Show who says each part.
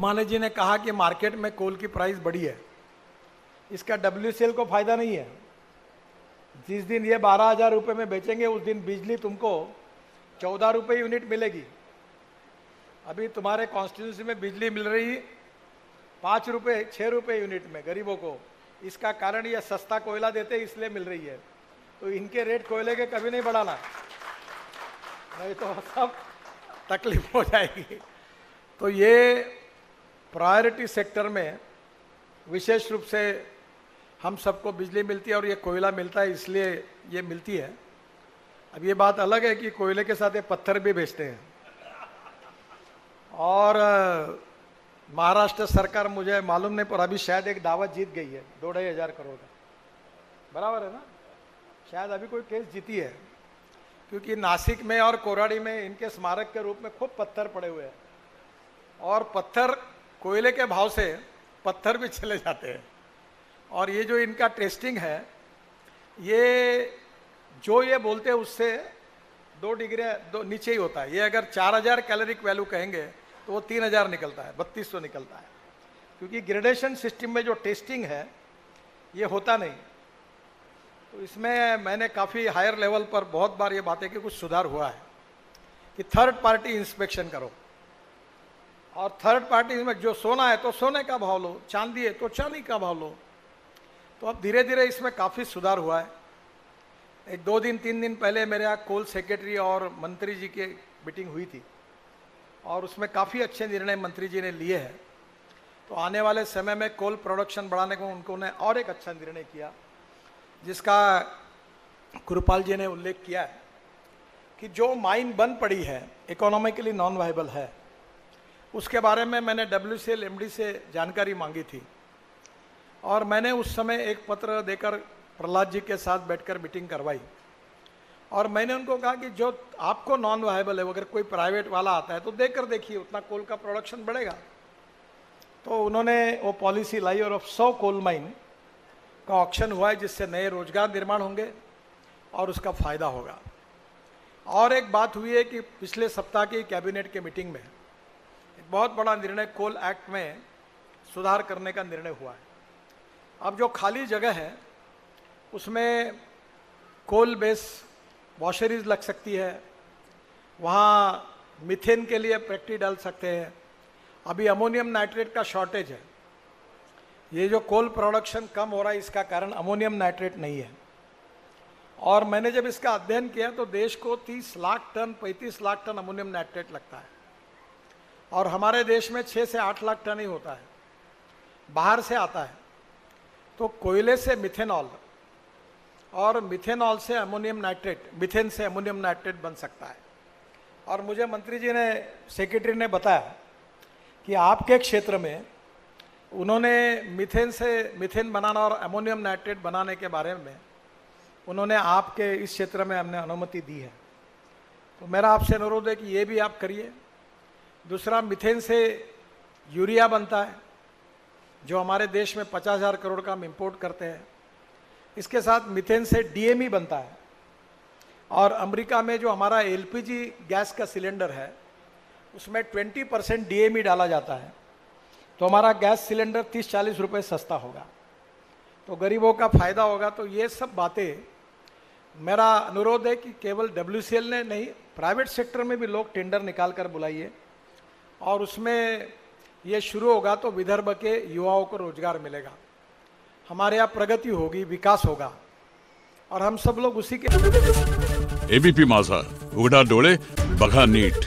Speaker 1: धुमाने जी ने कहा कि मार्केट में कोल की प्राइस बढ़ी है, इसका WCL को फायदा नहीं है। जिस दिन ये 12,000 रुपये में बेचेंगे उस दिन बिजली तुमको 14 रुपये यूनिट मिलेगी। अभी तुम्हारे कॉन्स्टिट्यूंसी में बिजली मिल रही 5 रुपये 6 रुपये यूनिट में गरीबों को। इसका कारण ये सस्ता कोयला देते इसलिए मिल रही है। तो इनके रेट कोयले के कभी नहीं बढ़ाना, नहीं तो सब तकलीफ हो जाएगी। तो ये प्रायोरिटी सेक्टर में विशेष रूप से हम सबको बिजली मिलती है और ये कोयला मिलता है, इसलिए ये मिलती है। अब ये बात अलग है कि कोयले के साथ ये पत्थर भी बेचते हैं। और महाराष्ट्र सरकार, मुझे मालूम नहीं पर अभी शायद एक दावत जीत गई है 2-2.5 करोड़ का, बराबर है ना? शायद अभी कोई केस जीती है, क्योंकि नासिक में और कोराड़ी में इनके स्मारक के रूप में खूब पत्थर पड़े हुए हैं और पत्थर कोयले के भाव से पत्थर भी चले जाते हैं। और ये जो इनका टेस्टिंग है, ये जो ये बोलते हैं उससे 2 डिग्री नीचे ही होता है। ये अगर 4,000 कैलोरिक वैल्यू कहेंगे तो वो 3,000 निकलता है, 3200 निकलता है, क्योंकि ग्रेडेशन सिस्टम में जो टेस्टिंग है ये होता नहीं। तो इसमें मैंने काफ़ी हायर लेवल पर बहुत बार ये बातें कि कुछ सुधार हुआ है कि थर्ड पार्टी इंस्पेक्शन करो, और थर्ड पार्टी में जो सोना है तो सोने का भाव लो, चांदी है तो चांदी का भाव लो। तो अब धीरे धीरे इसमें काफ़ी सुधार हुआ है। एक 2 दिन 3 दिन पहले मेरे यहाँ कोल सेक्रेटरी और मंत्री जी की मीटिंग हुई थी और उसमें काफ़ी अच्छे निर्णय मंत्री जी ने लिए हैं। तो आने वाले समय में कोल प्रोडक्शन बढ़ाने को उन्होंने और एक अच्छा निर्णय किया, जिसका कृपाल जी ने उल्लेख किया है कि जो माइन बंद पड़ी है, इकोनॉमिकली नॉन वायबल है, उसके बारे में मैंने WCL MD से जानकारी मांगी थी और मैंने उस समय एक पत्र देकर प्रहलाद जी के साथ बैठकर मीटिंग करवाई। और मैंने उनको कहा कि जो आपको नॉन वायबल है, अगर कोई प्राइवेट वाला आता है तो देकर देखिए, उतना कोल का प्रोडक्शन बढ़ेगा। तो उन्होंने वो पॉलिसी लाई और अब 100 कोल माइन का ऑक्शन हुआ है, जिससे नए रोजगार निर्माण होंगे और उसका फायदा होगा। और एक बात हुई है कि पिछले सप्ताह की कैबिनेट के मीटिंग में एक बहुत बड़ा निर्णय कोल एक्ट में सुधार करने का निर्णय हुआ है। अब जो खाली जगह है उसमें कोल बेस वॉशरीज लग सकती है, वहाँ मीथेन के लिए फैक्ट्री डाल सकते हैं। अभी अमोनियम नाइट्रेट का शॉर्टेज है, ये जो कोल प्रोडक्शन कम हो रहा है इसका कारण अमोनियम नाइट्रेट नहीं है। और मैंने जब इसका अध्ययन किया तो देश को 30 lakh ton 35 lakh ton ammonium nitrate लगता है और हमारे देश में 6 से 8 लाख टन ही होता है, बाहर से आता है। तो कोयले से मिथेनॉल और मिथेनॉल से अमोनियम नाइट्रेट, मिथेन से अमोनियम नाइट्रेट बन सकता है। और मुझे मंत्री जी ने, सेक्रेटरी ने बताया कि आपके क्षेत्र में उन्होंने मिथेन बनाना और अमोनियम नाइट्रेट बनाने के बारे में उन्होंने आपके इस क्षेत्र में हमने अनुमति दी है। तो मेरा आपसे अनुरोध है कि ये भी आप करिए। दूसरा, मिथेन से यूरिया बनता है जो हमारे देश में 50,000 करोड़ का हम इम्पोर्ट करते हैं। इसके साथ मिथेन से DME बनता है और अमेरिका में जो हमारा LPG गैस का सिलेंडर है उसमें 20% DME डाला जाता है, तो हमारा गैस सिलेंडर 30-40 रुपये सस्ता होगा, तो गरीबों का फायदा होगा। तो ये सब बातें, मेरा अनुरोध है कि केवल WCL ने नहीं, प्राइवेट सेक्टर में भी लोग टेंडर निकाल कर बुलाइए और उसमें ये शुरू होगा तो विदर्भ के युवाओं को रोजगार मिलेगा, हमारे यहाँ प्रगति होगी, विकास होगा और हम सब लोग उसी के।
Speaker 2: ABP माझा, उघडा डोळे बघा नीट।